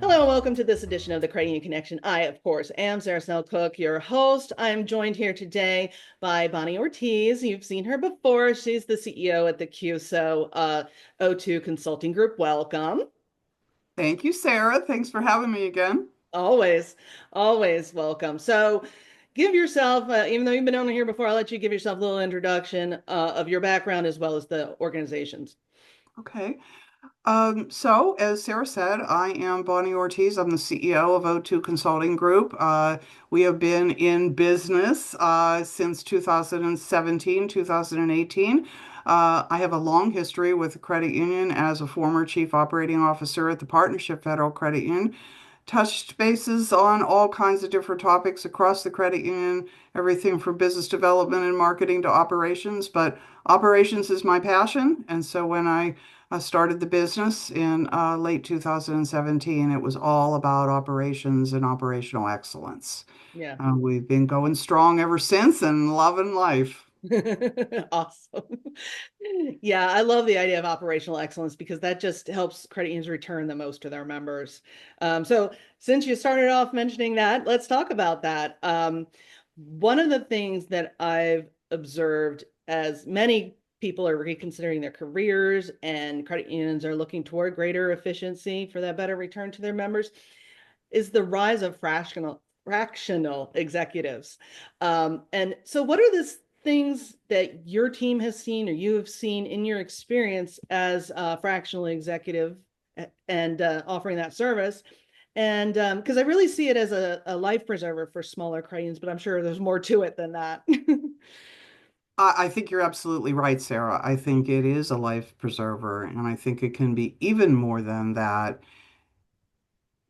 Hello and welcome to this edition of the Credit Union Connection. I, of course, am Sarah Snell Cook, your host. I'm joined here today by Bonnie Ortiz. You've seen her before. She's the CEO at the QSO O2 Consulting Group. Welcome. Thank you, Sarah. Thanks for having me again. Always, always welcome. So give yourself, even though you've been on here before, I'll let you give yourself a little introduction of your background as well as the organizations. Okay. So as Sarah said, I am Bonnie Ortiz. I'm the CEO of O2 Consulting Group. We have been in business since 2017, 2018. I have a long history with the credit union as a former chief operating officer at the Partnership Federal Credit Union. Touched bases on all kinds of different topics across the credit union, everything from business development and marketing to operations. But operations is my passion. And so when I started the business in late 2017, it was all about operations and operational excellence. Yeah. We've been going strong ever since and loving life. Awesome. Yeah, I love the idea of operational excellence because that just helps credit unions return the most to their members. So since you started off mentioning that, let's talk about that. One of the things that I've observed as many people are reconsidering their careers and credit unions are looking toward greater efficiency for that better return to their members is the rise of fractional executives. And so what are the things that your team has seen or you have seen in your experience as a fractional executive and offering that service? And because I really see it as a life preserver for smaller credit, but I'm sure there's more to it than that. I think you're absolutely right, Sarah. I think it is a life preserver, and I think it can be even more than that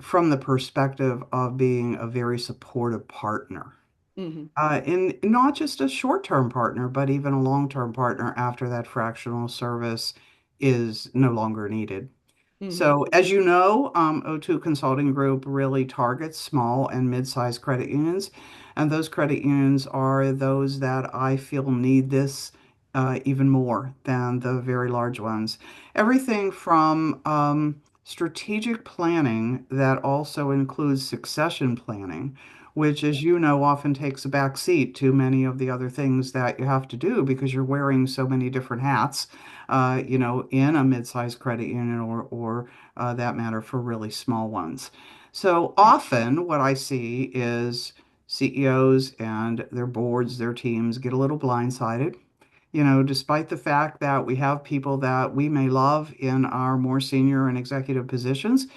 from the perspective of being a very supportive partner. Hmm. And not just a short-term partner, but even a long-term partner after that fractional service is no longer needed. Hmm. So, as you know, O2 Consulting Group really targets small and mid-sized credit unions, and those credit unions are those that I feel need this even more than the very large ones. Everything from strategic planning that also includes succession planning, which, as you know, often takes a back seat to many of the other things that you have to do because you're wearing so many different hats, in a mid-sized credit union or that matter for really small ones. So often what I see is CEOs and their boards, their teams get a little blindsided. Despite the fact that we have people that we may love in our more senior and executive positions,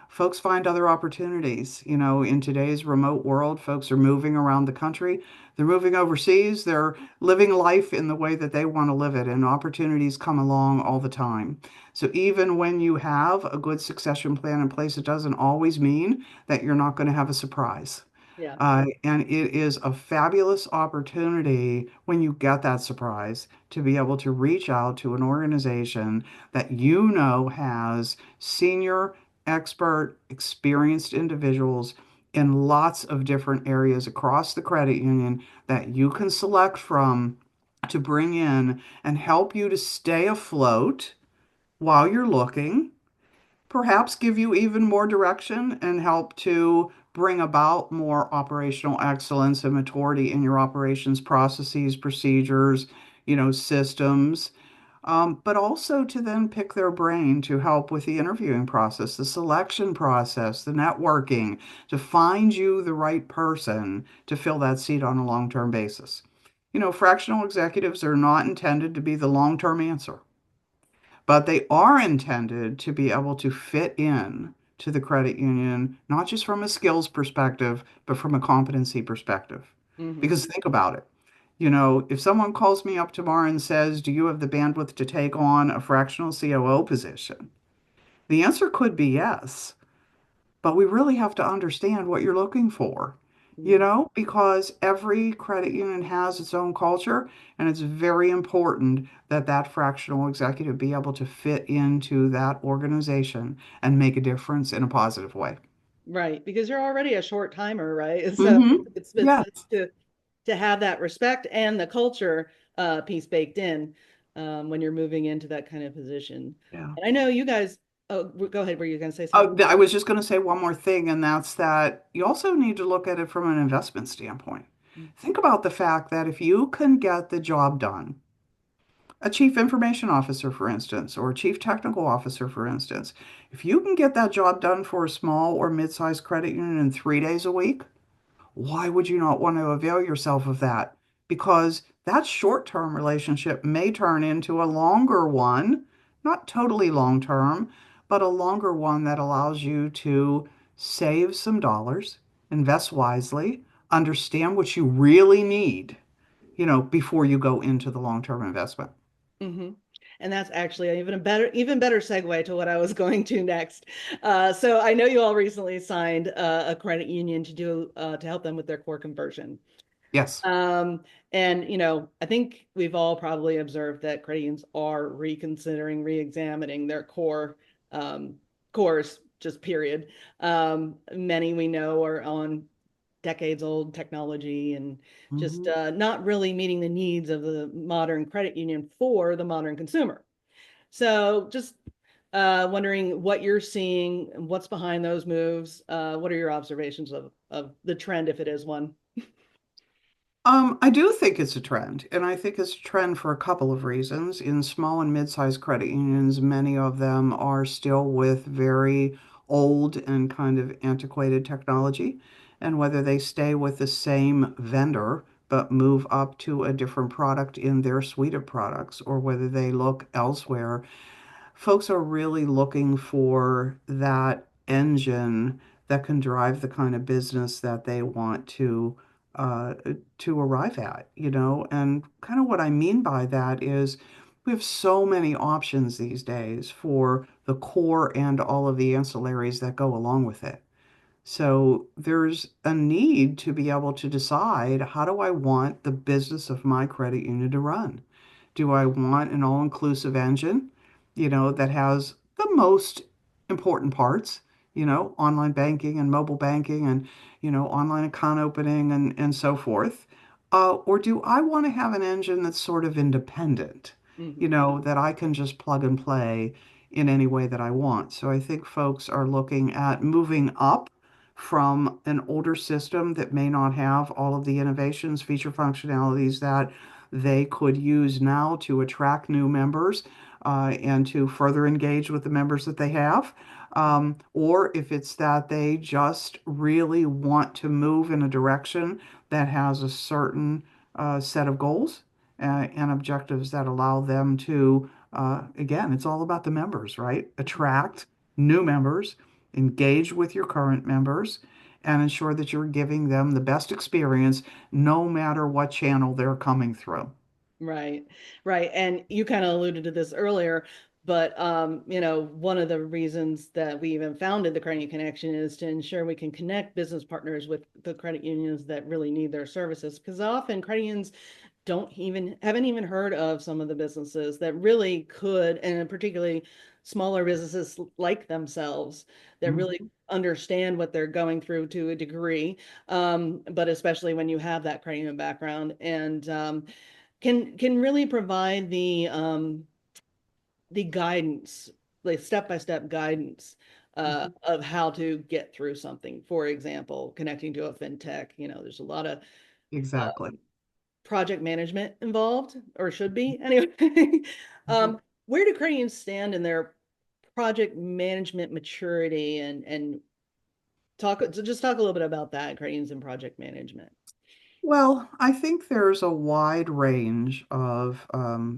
folks find other opportunities. In today's remote world, folks are moving around the country. They're moving overseas. They're living life in the way that they want to live it, and opportunities come along all the time. So even when you have a good succession plan in place, it doesn't always mean that you're not going to have a surprise. Yeah. And it is a fabulous opportunity when you get that surprise to be able to reach out to an organization that you know has senior, expert, experienced individuals in lots of different areas across the credit union that you can select from to bring in and help you to stay afloat while you're looking, perhaps give you even more direction and help to bring about more operational excellence and maturity in your operations processes, procedures, systems. But also to then pick their brain to help with the interviewing process, the selection process, the networking, to find you the right person to fill that seat on a long-term basis. Fractional executives are not intended to be the long-term answer, but they are intended to be able to fit in to the credit union, not just from a skills perspective, but from a competency perspective. Hmm. Because think about it. If someone calls me up tomorrow and says, "Do you have the bandwidth to take on a fractional COO position?" The answer could be yes, but we really have to understand what you're looking for, because every credit union has its own culture, and it's very important that that fractional executive be able to fit into that organization and make a difference in a positive way. Right, because you're already a short timer, right? So it's Yes. nice to have that respect and the culture piece baked in when you're moving into that kind of position. Yeah. And I know you guys Oh, go ahead. Were you going to say something? I was just going to say one more thing, and that's that you also need to look at it from an investment standpoint. Think about the fact that if you can get the job done, a chief information officer, for instance, or a chief technical officer, for instance, if you can get that job done for a small or mid-sized credit union in 3 days a week, why would you not want to avail yourself of that? Because that short-term relationship may turn into a longer one, not totally long-term, but a longer one that allows you to save some dollars, invest wisely, understand what you really need, before you go into the long-term investment. Hmm. And that's actually even better segue to what I was going to next. So I know you all recently signed a credit union to help them with their core conversion. Yes. Um, and I think we've all probably observed that credit unions are reconsidering, re-examining their um, cores, just period. Many we know are on decades old technology and just Mhm. not really meeting the needs of the modern credit union for the modern consumer. So just wondering what you're seeing, what's behind those moves. What are your observations of the trend, if it is one? I do think it's a trend, and I think it's a trend for a couple of reasons. In small and mid-sized credit unions, many of them are still with very old and kind of antiquated technology, and whether they stay with the same vendor but move up to a different product in their suite of products, or whether they look elsewhere, folks are really looking for that engine that can drive the kind of business that they want uh, to arrive at, And kind of what I mean by that is we have so many options these days for the core and all of the ancillaries that go along with it. So there's a need to be able to decide, how do I want the business of my credit union to run? Do I want an all-inclusive engine, that has the most important parts, online banking and mobile banking and, online account opening and so forth? Or do I want to have an engine that's sort of independent, Mhm. that I can just plug and play in any way that I want? So I think folks are looking at moving up from an older system that may not have all of the innovations, feature functionalities that they could use now to attract new members and to further engage with the members that they have. Or if it's that they just really want to move in a direction that has a certain set of goals and objectives that allow them to, again, it's all about the members, right? Attract new members, engage with your current members, and ensure that you're giving them the best experience no matter what channel they're coming through. Right, right. And you kind of alluded to this earlier, but one of the reasons that we even founded the Credit Union Connection is to ensure we can connect business partners with the credit unions that really need their services. Because often credit unions haven't even heard of some of the businesses that really could, and particularly smaller businesses like themselves that really Mhm. understand what they're going through to a degree. But especially when you have that credit union background and can really provide the guidance, like step-by-step guidance Mhm. of how to get through something. For example, connecting to a fintech, there's a lot of Exactly. project management involved, or should be anyway. Mhm. Where do credit unions stand in their project management maturity and just talk a little bit about that, credit unions and project management. Well, I think there's a wide range of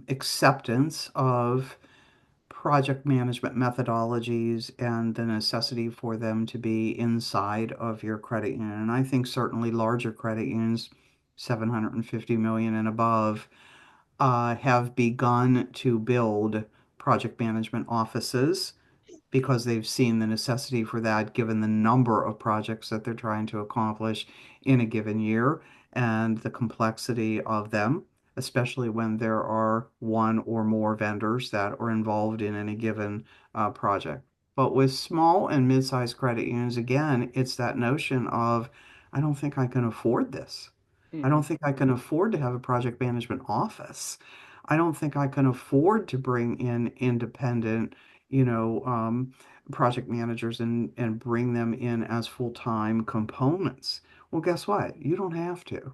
acceptance of project management methodologies and the necessity for them to be inside of your credit union. And I think certainly larger credit unions, 750 million and above, have begun to build project management offices because they've seen the necessity for that given the number of projects that they're trying to accomplish in a given year and the complexity of them, especially when there are one or more vendors that are involved in any given project. But with small and mid-sized credit unions, again, it's that notion of, I don't think I can afford this. I Mhm. don't think I can afford to have a project management office. I don't think I can afford to bring in independent you know, project managers and bring them in as full-time components. Well, guess what? You don't have to.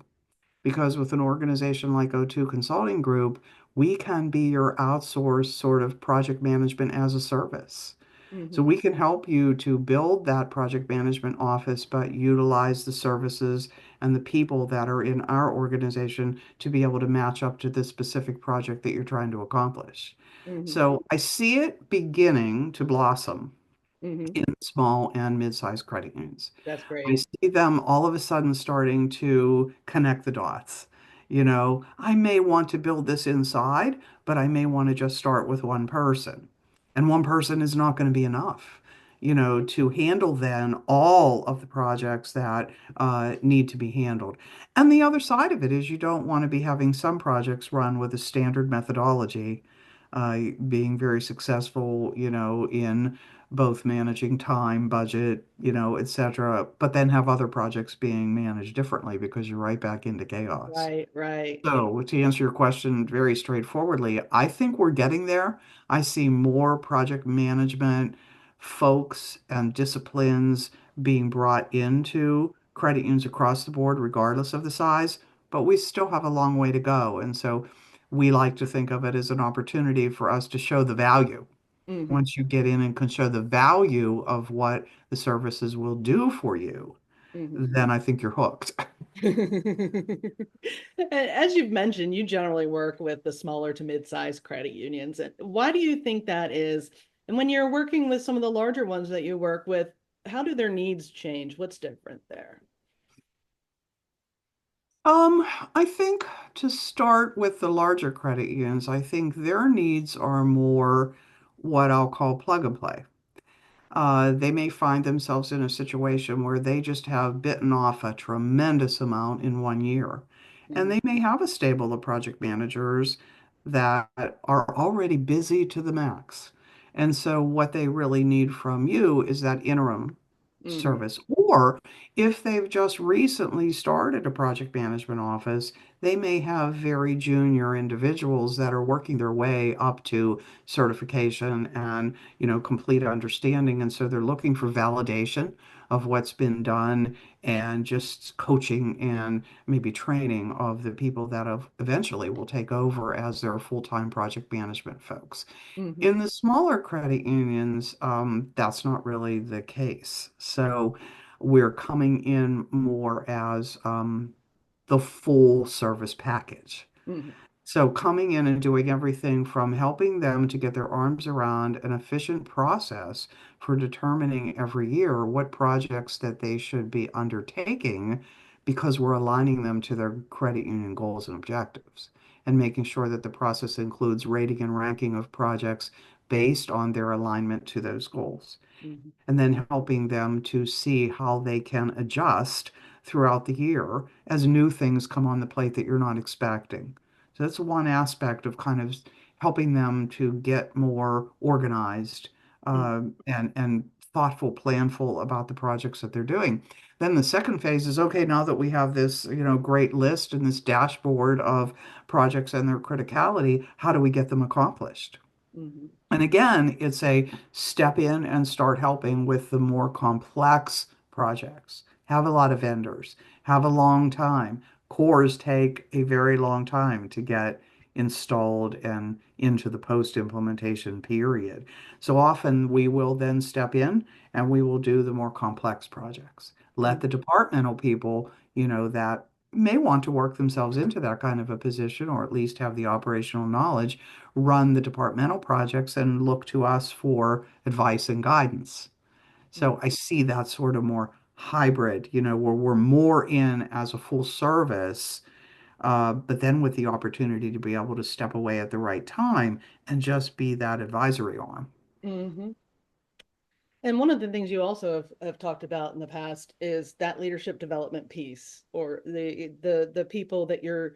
Because with an organization like O2 Consulting Group, we can be your outsourced sort of project management as a service. So Mm-hmm. we can help you to build that project management office, but utilize the services and the people that are in our organization to be able to match up to the specific project that you're trying to accomplish. Mm-hmm. So I see it beginning to blossom Mm-hmm. in small and mid-sized credit unions. That's I great. see them all of a sudden starting to connect the dots. You know, I may want to build this inside, but I may want to just start with one person. And one person is not going to be enough, you know, to handle then all of the projects that need to be handled. And the other side of it is you don't want to be having some projects run with a standard methodology, being very successful, you know, in both managing time, budget, you know, et cetera, but then have other projects being managed differently because you're right back into chaos. Right, right. So, to answer your question very straightforwardly, I think we're getting there. I see more project management folks and disciplines being brought into credit unions across the board, regardless of the size, but we still have a long way to go. And so we like to think of it as an opportunity for us to show the value. Mm-hmm. Once you get in and can show the value of what the services will do for you, Mm-hmm. then I think you're hooked. As you've mentioned, you generally work with the smaller to mid-sized credit unions. And why do you think that is? And when you're working with some of the larger ones that you work with, how do their needs change? What's different there? Um, I think to start with the larger credit unions, I think their needs are more what I'll call plug and play. They may find themselves in a situation where they just have bitten off a tremendous amount in one year. And Mm-hmm. they may have a stable of project managers that are already busy to the max. And so what they really need from you is that interim Mm-hmm. service. Or if they've just recently started a project management office, they may have very junior individuals that are working their way up to certification and, you know, complete understanding. And so they're looking for validation of what's been done and just coaching and maybe training of the people that eventually will take over as their full-time project management folks. Mm-hmm. In the smaller credit unions, that's not really the case. So we're coming in more as the full service package. Mm-hmm. So coming in and doing everything from helping them to get their arms around an efficient process for determining every year what projects that they should be undertaking because we're aligning them to their credit union goals and objectives and making sure that the process includes rating and ranking of projects based on their alignment to those goals Mm-hmm. and then helping them to see how they can adjust throughout the year as new things come on the plate that you're not expecting. So that's one aspect of kind of helping them to get more organized and thoughtful, planful about the projects that they're doing. Then the second phase is okay, now that we have this, you know, great list and this dashboard of projects and their criticality, how do we get them accomplished? Mm-hmm. And again, it's a step in and start helping with the more complex projects. Have a lot of vendors, have a long time. Cores take a very long time to get installed and into the post-implementation period. So often we will then step in and we will do the more complex projects. Let the departmental people, you know, that may want to work themselves into that kind of a position or at least have the operational knowledge run the departmental projects and look to us for advice and guidance. Mm-hmm. So I see that sort of more hybrid, you know, where we're more in as a full service, but then with the opportunity to be able to step away at the right time and just be that advisory arm. Mm-hmm. And one of the things you also have talked about in the past is that leadership development piece, or the people that you're,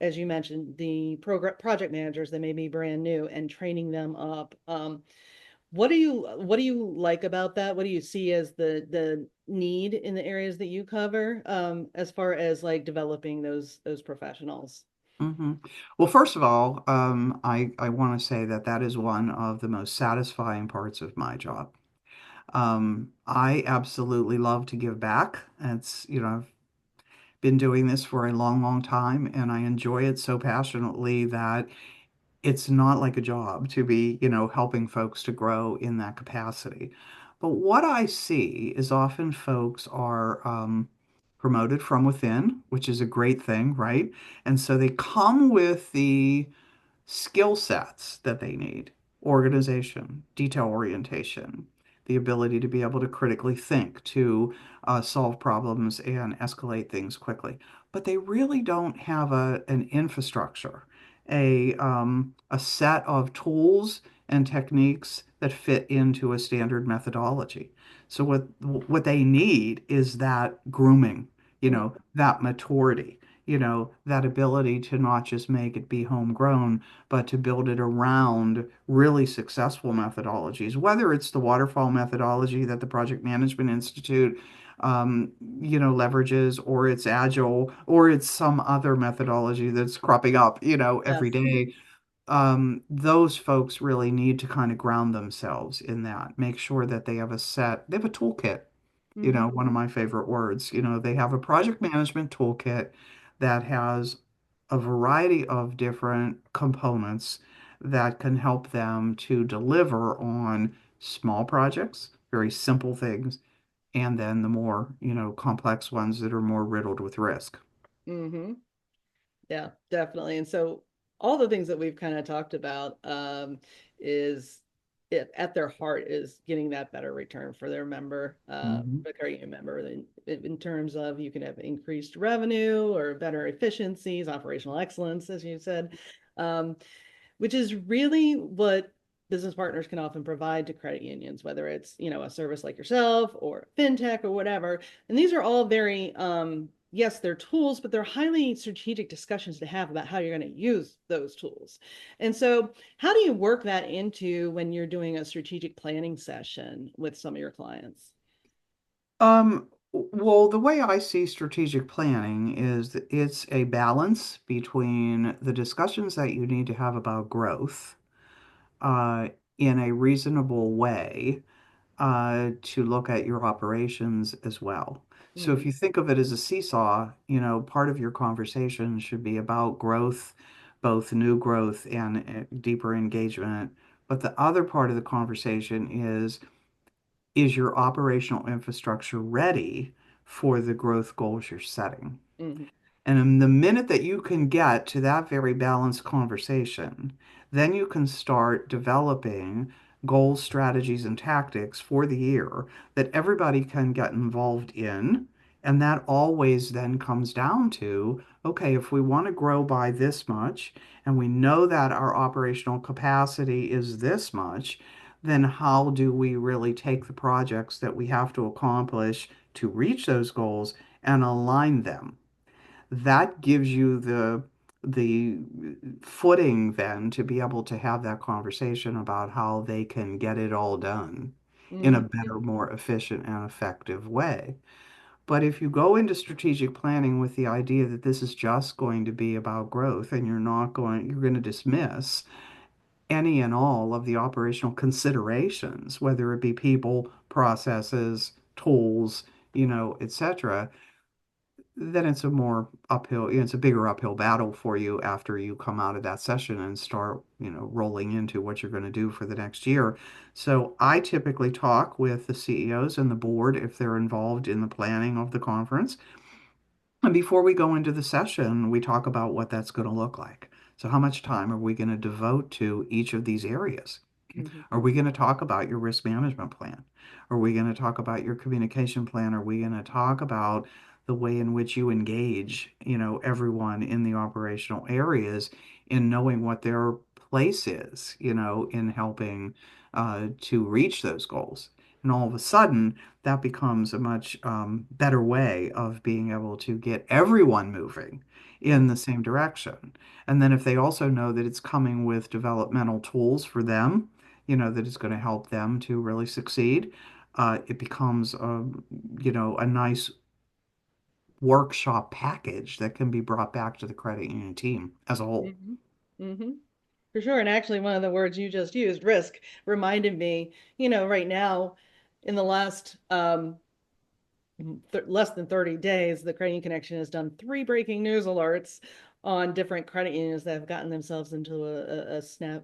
as you mentioned, the program project managers that may be brand new and training them up. What do you like about that? What do you see as the need in the areas that you cover, as far as like developing those professionals? hmm Well, first of all, I want to say that that is one of the most satisfying parts of my job. I absolutely love to give back. I've been doing this for a long, long time, and I enjoy it so passionately that it's not like a job to be, helping folks to grow in that capacity. But what I see is often folks are promoted from within, which is a great thing, right? And so they come with the skill sets that they need: organization, detail orientation, the ability to be able to critically think, to solve problems and escalate things quickly. But they really don't have an infrastructure, a set of tools and techniques that fit into a standard methodology. So what they need is that grooming, Mm, that maturity, that ability to not just make it be homegrown, but to build it around really successful methodologies, whether it's the waterfall methodology that the Project Management Institute, leverages, or it's agile, or it's some other methodology that's cropping up, every yes. day. Those folks really need to kind of ground themselves in that, make sure that they have a toolkit, Hmm. one of my favorite words. They have a project management toolkit that has a variety of different components that can help them to deliver on small projects, very simple things, and then the more, complex ones that are more riddled with risk. Hmm. Yeah, definitely. And so all the things that we've kind of talked about is it at their heart is getting that better return for their member, Mhm. the credit union member, in terms of you can have increased revenue or better efficiencies, operational excellence, as you said. Um, which is really what business partners can often provide to credit unions, whether it's, a service like yourself or fintech or whatever. And these are all very, yes, they're tools, but they're highly strategic discussions to have about how you're going to use those tools. And so, how do you work that into when you're doing a strategic planning session with some of your clients? Well, the way I see strategic planning is that it's a balance between the discussions that you need to have about growth, uh, in a reasonable way, to look at your operations as well. So if Mm-hmm. you think of it as a seesaw, part of your conversation should be about growth, both new growth and deeper engagement. But the other part of the conversation is your operational infrastructure ready for the growth goals you're setting? Mm-hmm. And in the minute that you can get to that very balanced conversation, then you can start developing goals, strategies, and tactics for the year that everybody can get involved in. And that always then comes down to, okay, if we want to grow by this much, and we know that our operational capacity is this much, then how do we really take the projects that we have to accomplish to reach those goals and align them? That gives you the footing then to be able to have that conversation about how they can get it all done in a Mm-hmm. better, more efficient and effective way. But if you go into strategic planning with the idea that this is just going to be about growth, and you're going to dismiss any and all of the operational considerations, whether it be people, processes, tools, etc., then it's a more uphill, it's a bigger uphill battle for you after you come out of that session and start, rolling into what you're going to do for the next year. So I typically talk with the CEOs and the board if they're involved in the planning of the conference. And before we go into the session, we talk about what that's going to look like. So how much time are we going to devote to each of these areas? Mm-hmm. Are we going to talk about your risk management plan? Are we going to talk about your communication plan? Are we going to talk about the way in which you engage, everyone in the operational areas in knowing what their place is, in helping to reach those goals? And all of a sudden, that becomes a much better way of being able to get everyone moving in the same direction. And then if they also know that it's coming with developmental tools for them, that is going to help them to really succeed. It becomes, a nice workshop package that can be brought back to the credit union team as a whole. Hmm. Hmm. For sure. And actually, one of the words you just used, risk, reminded me, right now, in the last less than 30 days, the Credit Union Connection has done 3 breaking news alerts on different credit unions that have gotten themselves into a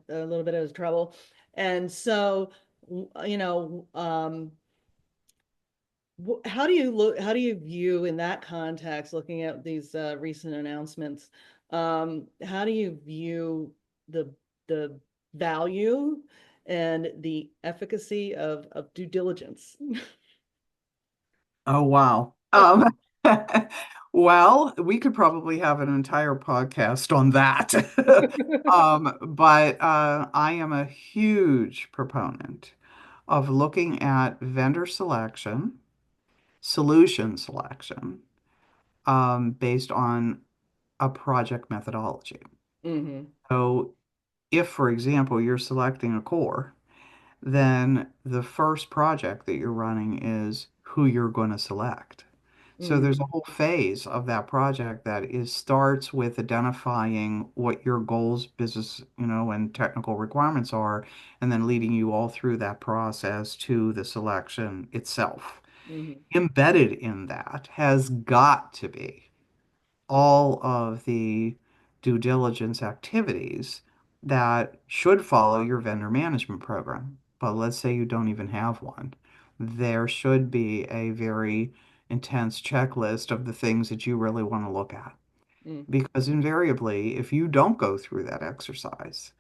little bit of trouble. And so, you know, how do you view in that context, looking at these recent announcements, how do you view the value and the efficacy of due diligence? Oh, wow. Well, we could probably have an entire podcast on that. But I am a huge proponent of looking at vendor selection, solution selection, based on a project methodology. Hmm. So, if, for example, you're selecting a core, then the first project that you're running is who you're going to select. So there's a Hmm. whole phase of that project that is starts with identifying what your goals, business, and technical requirements are, and then leading you all through that process to the selection itself. Hmm. Embedded in that has got to be all of the due diligence activities that should follow your vendor management program. But let's say you don't even have one. There should be a very intense checklist of the things that you really want to look at. Hmm. Because invariably, if you don't go through that exercise,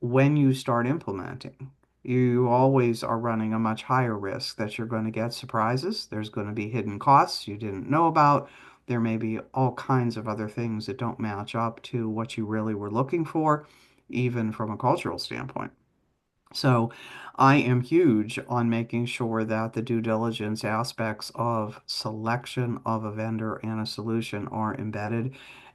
when you start implementing, you always are running a much higher risk that you're going to get surprises. There's going to be hidden costs you didn't know about. There may be all kinds of other things that don't match up to what you really were looking for, even from a cultural standpoint. So I am huge on making sure that the due diligence aspects of selection of a vendor and a solution are embedded.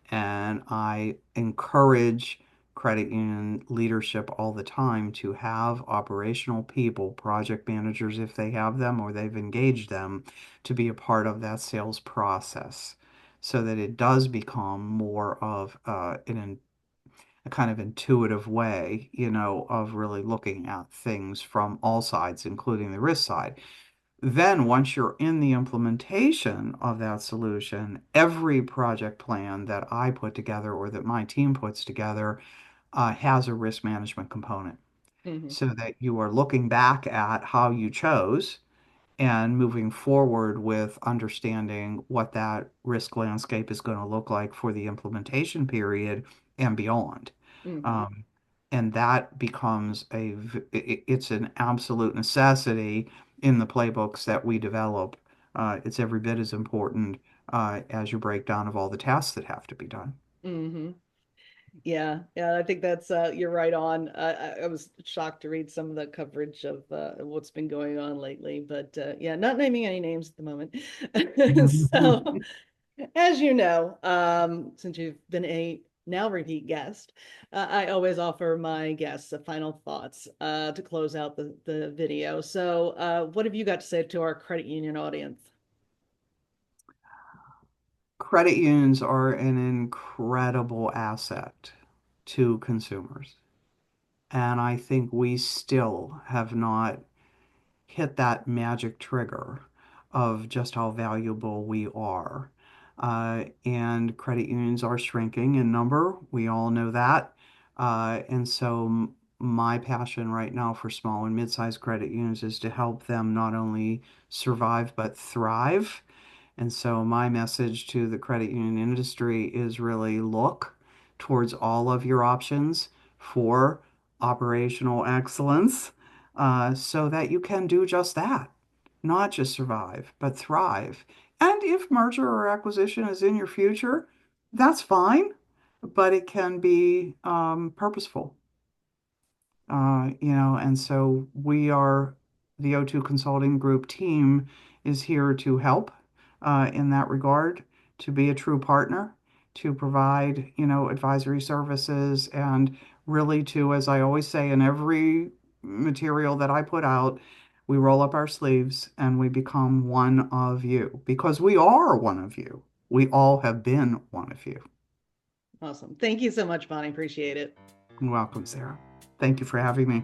And I encourage credit union leadership all the time to have operational people, project managers if they have them or they've engaged them, to be a part of that sales process so that it does become more of a kind of intuitive way, of really looking at things from all sides, including the risk side. Then, once you're in the implementation of that solution, every project plan that I put together or that my team puts together has a risk management component Hmm. so that you are looking back at how you chose and moving forward with understanding what that risk landscape is going to look like for the implementation period and beyond. Hmm. Um, and that becomes it's an absolute necessity in the playbooks that we develop. It's every bit as important as your breakdown of all the tasks that have to be done. Hmm. Yeah, yeah, I think that's you're right on. I was shocked to read some of the coverage of what's been going on lately, but yeah, not naming any names at the moment. So, as you know, since you've been a now repeat guest, I always offer my guests a final thoughts to close out the video. So, what have you got to say to our credit union audience? Credit unions are an incredible asset to consumers. And I think we still have not hit that magic trigger of just how valuable we are. And credit unions are shrinking in number. We all know that. And so my passion right now for small and mid-sized credit unions is to help them not only survive but thrive. And so my message to the credit union industry is really look towards all of your options for operational excellence so that you can do just that, not just survive, but thrive. And if merger or acquisition is in your future, that's fine, but it can be purposeful. And so the O2 Consulting Group team is here to help in that regard, to be a true partner, to provide, advisory services, and really to, as I always say in every material that I put out, We roll up our sleeves and we become one of you because we are one of you. We all have been one of you. Awesome. Thank you so much, Bonnie. Appreciate it. Welcome, Sarah. Thank you for having me.